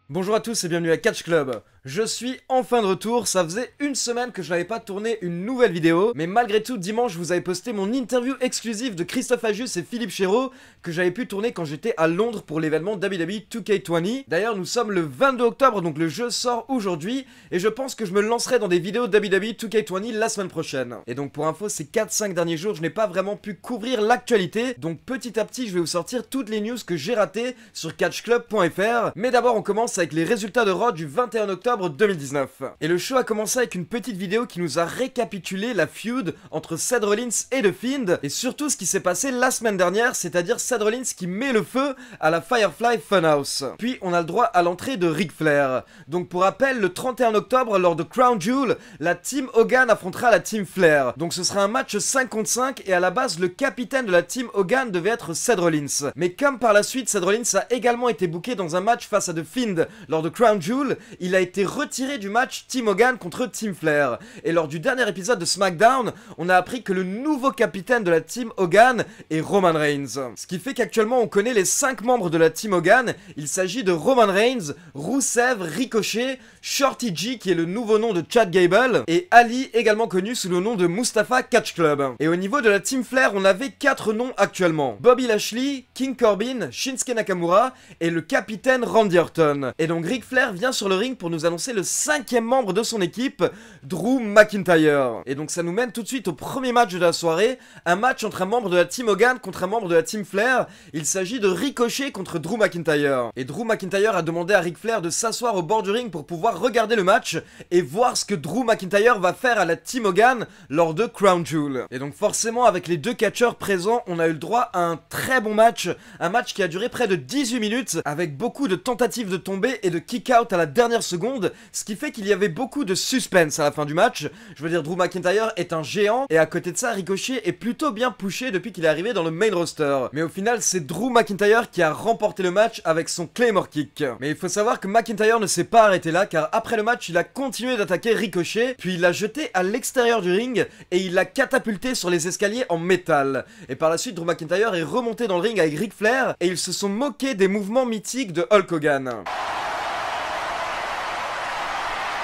Bonjour à tous et bienvenue à Catch Club. Je suis enfin de retour, ça faisait une semaine que je n'avais pas tourné une nouvelle vidéo, mais malgré tout dimanche je vous avais posté mon interview exclusive de Christophe Ajus et Philippe Chéreau que j'avais pu tourner quand j'étais à Londres pour l'événement WWE 2K20. D'ailleurs nous sommes le 22 octobre donc le jeu sort aujourd'hui et je pense que je me lancerai dans des vidéos WWE 2K20 la semaine prochaine. Et donc pour info ces 4-5 derniers jours je n'ai pas vraiment pu couvrir l'actualité, donc petit à petit je vais vous sortir toutes les news que j'ai ratées sur catchclub.fr. Mais d'abord on commence avec les résultats de Raw du 21 octobre 2019. Et le show a commencé avec une petite vidéo qui nous a récapitulé la feud entre Seth Rollins et The Fiend, et surtout ce qui s'est passé la semaine dernière, c'est-à-dire Seth Rollins qui met le feu à la Firefly Funhouse. Puis on a le droit à l'entrée de Ric Flair. Donc pour rappel, le 31 octobre, lors de Crown Jewel, la team Hogan affrontera la team Flair. Donc ce sera un match 5 contre 5, et à la base, le capitaine de la team Hogan devait être Seth Rollins. Mais comme par la suite, Seth Rollins a également été booké dans un match face à The Fiend lors de Crown Jewel, il a été retiré du match Team Hogan contre Team Flair. Et lors du dernier épisode de SmackDown, on a appris que le nouveau capitaine de la Team Hogan est Roman Reigns. Ce qui fait qu'actuellement on connaît les 5 membres de la Team Hogan. Il s'agit de Roman Reigns, Rusev, Ricochet, Shorty G qui est le nouveau nom de Chad Gable, et Ali également connu sous le nom de Mustafa Catch Club. Et au niveau de la Team Flair, on avait 4 noms actuellement: Bobby Lashley, King Corbin, Shinsuke Nakamura et le capitaine Randy Orton. Et donc Ric Flair vient sur le ring pour nous annoncer le 5e membre de son équipe, Drew McIntyre. Et donc ça nous mène tout de suite au premier match de la soirée, un match entre un membre de la Team Hogan contre un membre de la Team Flair. Il s'agit de Ricochet contre Drew McIntyre. Et Drew McIntyre a demandé à Ric Flair de s'asseoir au bord du ring pour pouvoir regarder le match et voir ce que Drew McIntyre va faire à la Team Hogan lors de Crown Jewel. Et donc forcément avec les deux catcheurs présents, on a eu le droit à un très bon match, un match qui a duré près de 18 minutes avec beaucoup de tentatives de tomber et de kick-out à la dernière seconde, ce qui fait qu'il y avait beaucoup de suspense à la fin du match. Je veux dire, Drew McIntyre est un géant, et à côté de ça, Ricochet est plutôt bien pushé depuis qu'il est arrivé dans le main roster. Mais au final, c'est Drew McIntyre qui a remporté le match avec son Claymore Kick. Mais il faut savoir que McIntyre ne s'est pas arrêté là, car après le match, il a continué d'attaquer Ricochet, puis il l'a jeté à l'extérieur du ring, et il l'a catapulté sur les escaliers en métal. Et par la suite, Drew McIntyre est remonté dans le ring avec Ric Flair, et ils se sont moqués des mouvements mythiques de Hulk Hogan.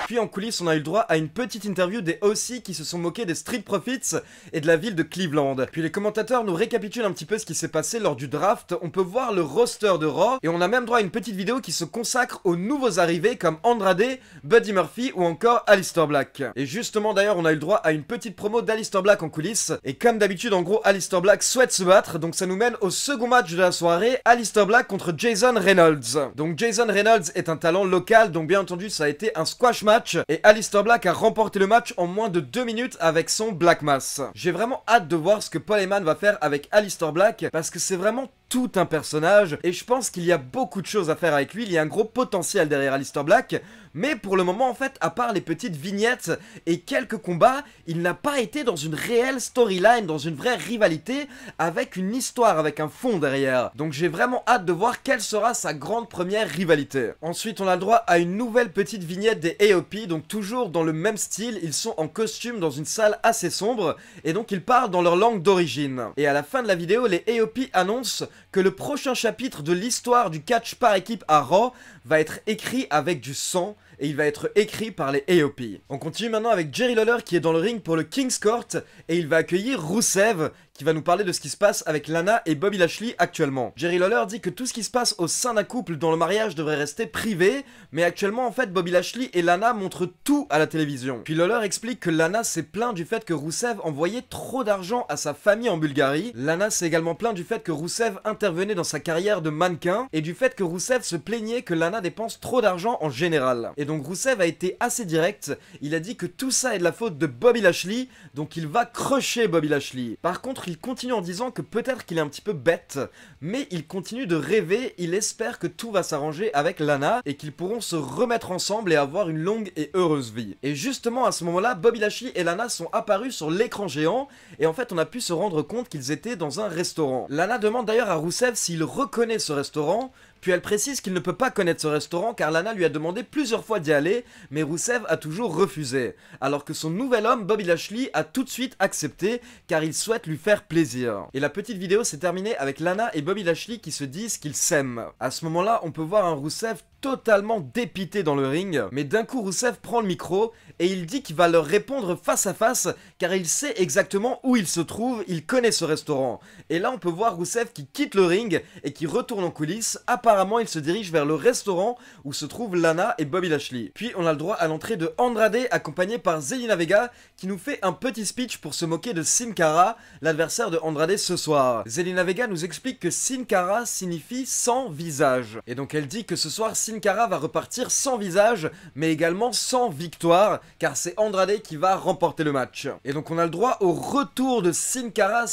Puis en coulisses, on a eu le droit à une petite interview des OC qui se sont moqués des Street Profits et de la ville de Cleveland. Puis les commentateurs nous récapitulent un petit peu ce qui s'est passé lors du draft. On peut voir le roster de Raw, et on a même droit à une petite vidéo qui se consacre aux nouveaux arrivés comme Andrade, Buddy Murphy ou encore Aleister Black. Et justement d'ailleurs, on a eu le droit à une petite promo d'Aleister Black en coulisses. Et comme d'habitude, en gros, Aleister Black souhaite se battre, donc ça nous mène au second match de la soirée, Aleister Black contre Jason Reynolds. Donc Jason Reynolds est un talent local, donc bien entendu ça a été un squash match, et Aleister Black a remporté le match en moins de 2 minutes avec son Black Mass. J'ai vraiment hâte de voir ce que Paul Heyman va faire avec Aleister Black, parce que c'est vraiment tout un personnage, et je pense qu'il y a beaucoup de choses à faire avec lui. Il y a un gros potentiel derrière Aleister Black, mais pour le moment en fait, à part les petites vignettes et quelques combats, il n'a pas été dans une réelle storyline, dans une vraie rivalité, avec une histoire, avec un fond derrière. Donc j'ai vraiment hâte de voir quelle sera sa grande première rivalité. Ensuite on a le droit à une nouvelle petite vignette des AOP, donc toujours dans le même style, ils sont en costume dans une salle assez sombre, et donc ils parlent dans leur langue d'origine. Et à la fin de la vidéo, les AOP annoncent que le prochain chapitre de l'histoire du catch par équipe à Raw va être écrit avec du sang, et il va être écrit par les AOP. On continue maintenant avec Jerry Lawler qui est dans le ring pour le King's Court, et il va accueillir Rusev qui va nous parler de ce qui se passe avec Lana et Bobby Lashley actuellement. Jerry Lawler dit que tout ce qui se passe au sein d'un couple dans le mariage devrait rester privé, mais actuellement en fait Bobby Lashley et Lana montrent tout à la télévision. Puis Lawler explique que Lana s'est plaint du fait que Rusev envoyait trop d'argent à sa famille en Bulgarie. Lana s'est également plaint du fait que Rusev intervenait dans sa carrière de mannequin, et du fait que Rusev se plaignait que Lana dépense trop d'argent en général. Et donc Rusev a été assez direct, il a dit que tout ça est de la faute de Bobby Lashley, donc il va crusher Bobby Lashley. Par contre, il continue en disant que peut-être qu'il est un petit peu bête, mais il continue de rêver, il espère que tout va s'arranger avec Lana et qu'ils pourront se remettre ensemble et avoir une longue et heureuse vie. Et justement à ce moment-là, Bobby Lashley et Lana sont apparus sur l'écran géant, et en fait on a pu se rendre compte qu'ils étaient dans un restaurant. Lana demande d'ailleurs à Rusev s'il reconnaît ce restaurant, puis elle précise qu'il ne peut pas connaître ce restaurant car Lana lui a demandé plusieurs fois d'y aller, mais Rusev a toujours refusé. Alors que son nouvel homme, Bobby Lashley, a tout de suite accepté car il souhaite lui faire plaisir. Et la petite vidéo s'est terminée avec Lana et Bobby Lashley qui se disent qu'ils s'aiment. À ce moment-là, on peut voir un Rusev totalement dépité dans le ring, mais d'un coup Rousseff prend le micro et il dit qu'il va leur répondre face à face car il sait exactement où il se trouve, il connaît ce restaurant. Et là on peut voir Rousseff qui quitte le ring et qui retourne en coulisses. Apparemment il se dirige vers le restaurant où se trouvent Lana et Bobby Lashley. Puis on a le droit à l'entrée de Andrade accompagné par Zelina Vega qui nous fait un petit speech pour se moquer de Sin Cara, l'adversaire de Andrade ce soir. Zelina Vega nous explique que Sin Cara signifie sans visage. Et donc elle dit que ce soir Sin Cara va repartir sans visage, mais également sans victoire, car c'est Andrade qui va remporter le match. Et donc on a le droit au retour de Sin Cara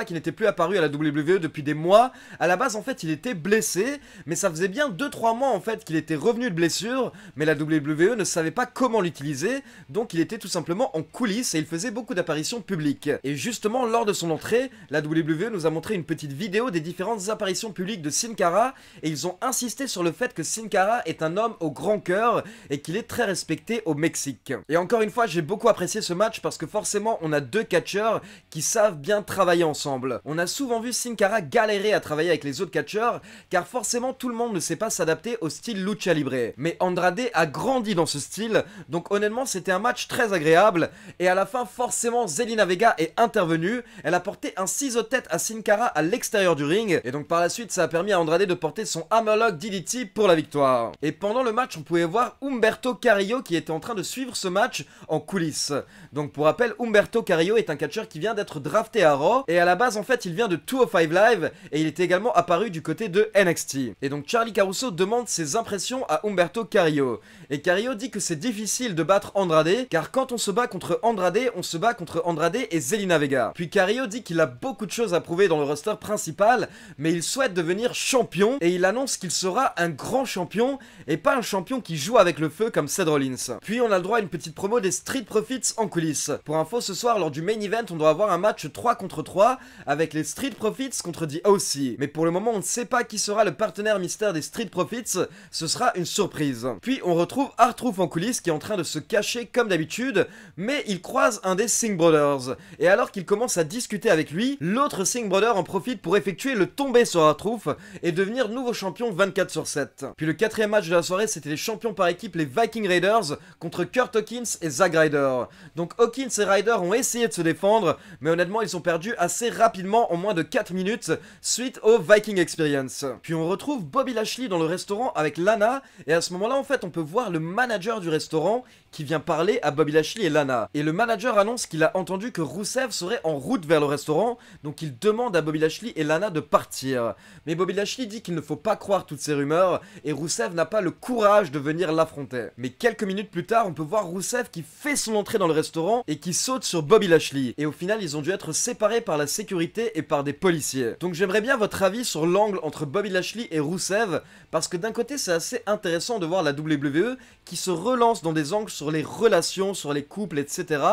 qui n'était plus apparu à la WWE depuis des mois. À la base en fait il était blessé, mais ça faisait bien 2-3 mois en fait qu'il était revenu de blessure, mais la WWE ne savait pas comment l'utiliser, donc il était tout simplement en coulisses et il faisait beaucoup d'apparitions publiques. Et justement lors de son entrée, la WWE nous a montré une petite vidéo des différentes apparitions publiques de Sin Cara, et ils ont insisté sur le fait que Sin Cara est un homme au grand cœur et qu'il est très respecté au Mexique. Et encore une fois, j'ai beaucoup apprécié ce match parce que forcément, on a deux catcheurs qui savent bien travailler ensemble. On a souvent vu Sin Cara galérer à travailler avec les autres catcheurs car forcément, tout le monde ne sait pas s'adapter au style lucha libre. Mais Andrade a grandi dans ce style, donc honnêtement, c'était un match très agréable. Et à la fin, forcément, Zelina Vega est intervenue. Elle a porté un ciseau de tête à Sin Cara à l'extérieur du ring. Et donc par la suite, ça a permis à Andrade de porter son Hammerlock DDT pour la victoire. Et pendant le match, on pouvait voir Humberto Carrillo qui était en train de suivre ce match en coulisses. Donc pour rappel, Humberto Carrillo est un catcheur qui vient d'être drafté à Raw, et à la base en fait il vient de 205 Live, et il est également apparu du côté de NXT. Et donc Charly Caruso demande ses impressions à Humberto Carrillo. Et Carrillo dit que c'est difficile de battre Andrade, car quand on se bat contre Andrade, on se bat contre Andrade et Zelina Vega. Puis Carrillo dit qu'il a beaucoup de choses à prouver dans le roster principal, mais il souhaite devenir champion, et il annonce qu'il sera un grand champion, et pas un champion qui joue avec le feu comme Seth Rollins. Puis on a le droit à une petite promo des Street Profits en coulisses. Pour info, ce soir lors du main event, on doit avoir un match 3 contre 3 avec les Street Profits contre The OC. Mais pour le moment, on ne sait pas qui sera le partenaire mystère des Street Profits, ce sera une surprise. Puis on retrouve R-Truth en coulisses qui est en train de se cacher comme d'habitude, mais il croise un des Singh Brothers. Et alors qu'il commence à discuter avec lui, l'autre Singh Brother en profite pour effectuer le tombé sur R-Truth et devenir nouveau champion 24/7. Puis le quatrième match de la soirée, c'était les champions par équipe, les Viking Raiders, contre Kurt Hawkins et Zack Ryder. Donc Hawkins et Ryder ont essayé de se défendre, mais honnêtement ils sont perdus assez rapidement en moins de 4 minutes suite au Viking Experience. Puis on retrouve Bobby Lashley dans le restaurant avec Lana, et à ce moment là en fait on peut voir le manager du restaurant qui vient parler à Bobby Lashley et Lana. Et le manager annonce qu'il a entendu que Rousseff serait en route vers le restaurant, donc il demande à Bobby Lashley et Lana de partir. Mais Bobby Lashley dit qu'il ne faut pas croire toutes ces rumeurs, et Rousseff n'a pas le courage de venir l'affronter. Mais quelques minutes plus tard, on peut voir Rousseff qui fait son entrée dans le restaurant et qui saute sur Bobby Lashley. Et au final, ils ont dû être séparés par la sécurité et par des policiers. Donc j'aimerais bien votre avis sur l'angle entre Bobby Lashley et Rousseff, parce que d'un côté, c'est assez intéressant de voir la WWE qui se relance dans des angles sur les relations, sur les couples, etc.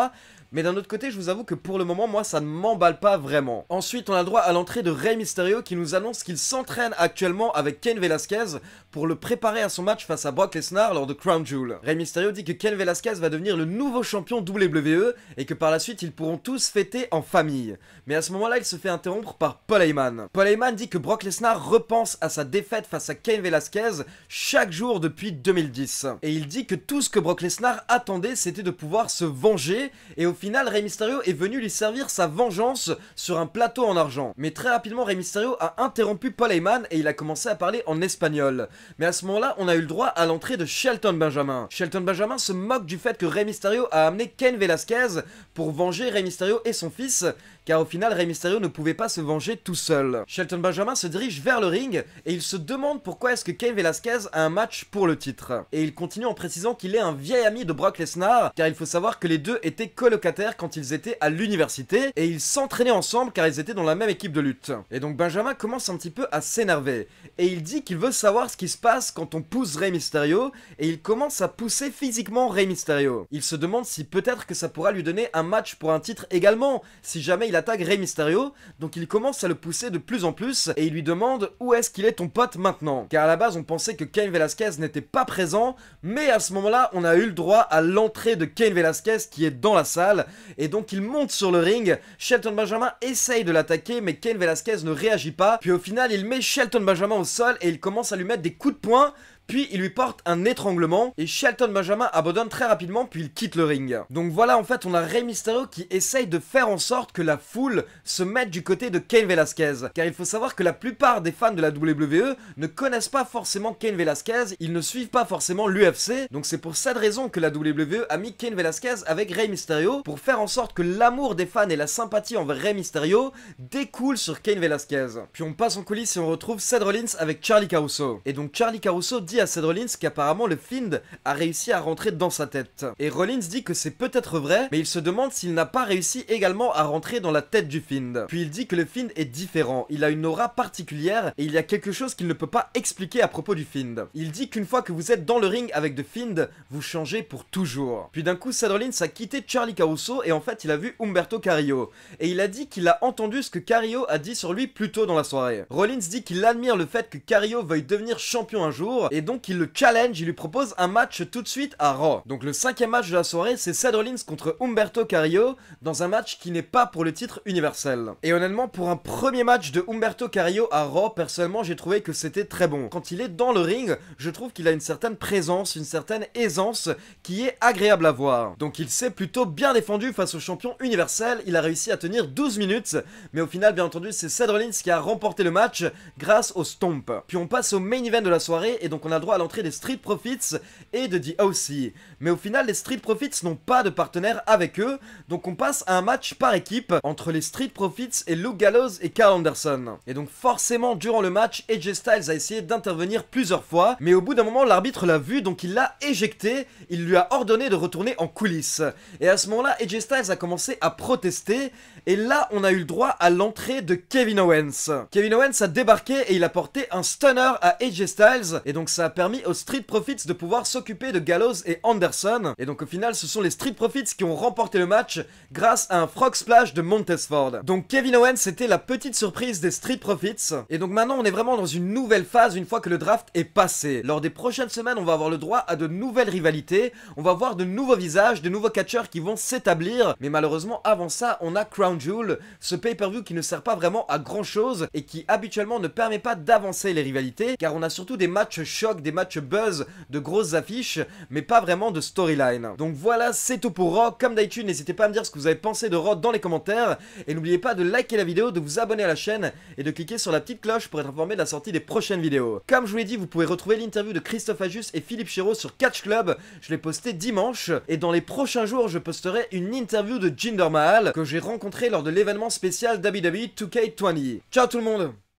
Mais d'un autre côté, je vous avoue que pour le moment, moi, ça ne m'emballe pas vraiment. Ensuite, on a le droit à l'entrée de Rey Mysterio qui nous annonce qu'il s'entraîne actuellement avec Cain Velasquez pour le préparer à son match face à Brock Lesnar lors de Crown Jewel. Rey Mysterio dit que Cain Velasquez va devenir le nouveau champion WWE et que par la suite, ils pourront tous fêter en famille. Mais à ce moment-là, il se fait interrompre par Paul Heyman. Paul Heyman dit que Brock Lesnar repense à sa défaite face à Cain Velasquez chaque jour depuis 2010. Et il dit que tout ce que Brock Lesnar attendait, c'était de pouvoir se venger, et au final, Rey Mysterio est venu lui servir sa vengeance sur un plateau en argent. Mais très rapidement, Rey Mysterio a interrompu Paul Heyman et il a commencé à parler en espagnol. Mais à ce moment-là, on a eu le droit à l'entrée de Shelton Benjamin. Shelton Benjamin se moque du fait que Rey Mysterio a amené Cain Velasquez pour venger Rey Mysterio et son fils, car au final, Rey Mysterio ne pouvait pas se venger tout seul. Shelton Benjamin se dirige vers le ring et il se demande pourquoi est-ce que Cain Velasquez a un match pour le titre. Et il continue en précisant qu'il est un vieil ami de Brock Lesnar, car il faut savoir que les deux étaient colocataires quand ils étaient à l'université et ils s'entraînaient ensemble car ils étaient dans la même équipe de lutte. Et donc Benjamin commence un petit peu à s'énerver et il dit qu'il veut savoir ce qui se passe quand on pousse Rey Mysterio, et il commence à pousser physiquement Rey Mysterio. Il se demande si peut-être que ça pourra lui donner un match pour un titre également, si jamais il attaque Rey Mysterio, donc il commence à le pousser de plus en plus et il lui demande où est-ce qu'il est ton pote maintenant. Car à la base on pensait que Cain Velasquez n'était pas présent, mais à ce moment-là on a eu le droit à l'entrée de Cain Velasquez qui est dans la salle, et donc il monte sur le ring. Shelton Benjamin essaye de l'attaquer mais Cain Velasquez ne réagit pas, puis au final il met Shelton Benjamin au sol et il commence à lui mettre des coups de poing, puis il lui porte un étranglement et Shelton Benjamin abandonne très rapidement puis il quitte le ring. Donc voilà, en fait on a Rey Mysterio qui essaye de faire en sorte que la foule se mette du côté de Cain Velasquez, car il faut savoir que la plupart des fans de la WWE ne connaissent pas forcément Cain Velasquez, ils ne suivent pas forcément l'UFC, donc c'est pour cette raison que la WWE a mis Cain Velasquez avec Rey Mysterio pour faire en sorte que l'amour des fans et la sympathie envers Rey Mysterio découle sur Cain Velasquez. Puis on passe en coulisses et on retrouve Seth Rollins avec Charly Caruso. Et donc Charly Caruso dit à Seth Rollins qu'apparemment le Fiend a réussi à rentrer dans sa tête. Et Rollins dit que c'est peut-être vrai, mais il se demande s'il n'a pas réussi également à rentrer dans la tête du Fiend. Puis il dit que le Fiend est différent, il a une aura particulière et il y a quelque chose qu'il ne peut pas expliquer à propos du Fiend. Il dit qu'une fois que vous êtes dans le ring avec The Fiend, vous changez pour toujours. Puis d'un coup Seth Rollins a quitté Charly Caruso et en fait il a vu Humberto Carrillo. Et il a dit qu'il a entendu ce que Carrillo a dit sur lui plus tôt dans la soirée. Rollins dit qu'il admire le fait que Carrillo veuille devenir champion un jour et donc il le challenge, il lui propose un match tout de suite à Raw. Donc le 5e match de la soirée c'est Seth Rollins contre Humberto Carrillo dans un match qui n'est pas pour le titre universel. Et honnêtement pour un premier match de Humberto Carrillo à Raw, personnellement j'ai trouvé que c'était très bon. Quand il est dans le ring, je trouve qu'il a une certaine présence, une certaine aisance qui est agréable à voir. Donc il s'est plutôt bien défendu face au champion universel, il a réussi à tenir 12 minutes, mais au final bien entendu c'est Seth Rollins qui a remporté le match grâce au Stomp. Puis on passe au main event de la soirée et donc on a droit à l'entrée des Street Profits et de The OC. Mais au final les Street Profits n'ont pas de partenaire avec eux, donc on passe à un match par équipe entre les Street Profits et Luke Gallows et Carl Anderson. Et donc forcément durant le match AJ Styles a essayé d'intervenir plusieurs fois, mais au bout d'un moment l'arbitre l'a vu donc il l'a éjecté, il lui a ordonné de retourner en coulisses. Et à ce moment là AJ Styles a commencé à protester et là on a eu le droit à l'entrée de Kevin Owens. Kevin Owens a débarqué et il a porté un stunner à AJ Styles et donc ça a permis aux Street Profits de pouvoir s'occuper de Gallows et Anderson. Et donc au final ce sont les Street Profits qui ont remporté le match grâce à un frog splash de Montez Ford. Donc Kevin Owens c'était la petite surprise des Street Profits. Et donc maintenant on est vraiment dans une nouvelle phase une fois que le draft est passé. Lors des prochaines semaines on va avoir le droit à de nouvelles rivalités, on va voir de nouveaux visages, de nouveaux catcheurs qui vont s'établir. Mais malheureusement avant ça on a Crown Jewel, ce pay-per-view qui ne sert pas vraiment à grand chose et qui habituellement ne permet pas d'avancer les rivalités car on a surtout des matchs choc, des matchs buzz, de grosses affiches mais pas vraiment de storyline. Donc voilà c'est tout pour Raw, comme d'habitude n'hésitez pas à me dire ce que vous avez pensé de Raw dans les commentaires et n'oubliez pas de liker la vidéo, de vous abonner à la chaîne et de cliquer sur la petite cloche pour être informé de la sortie des prochaines vidéos. Comme je vous l'ai dit vous pouvez retrouver l'interview de Christophe Ajus et Philippe Chéreau sur Catch Club, je l'ai posté dimanche et dans les prochains jours je posterai une interview de Jinder Mahal que j'ai rencontré lors de l'événement spécial WWE 2K20. Ciao tout le monde!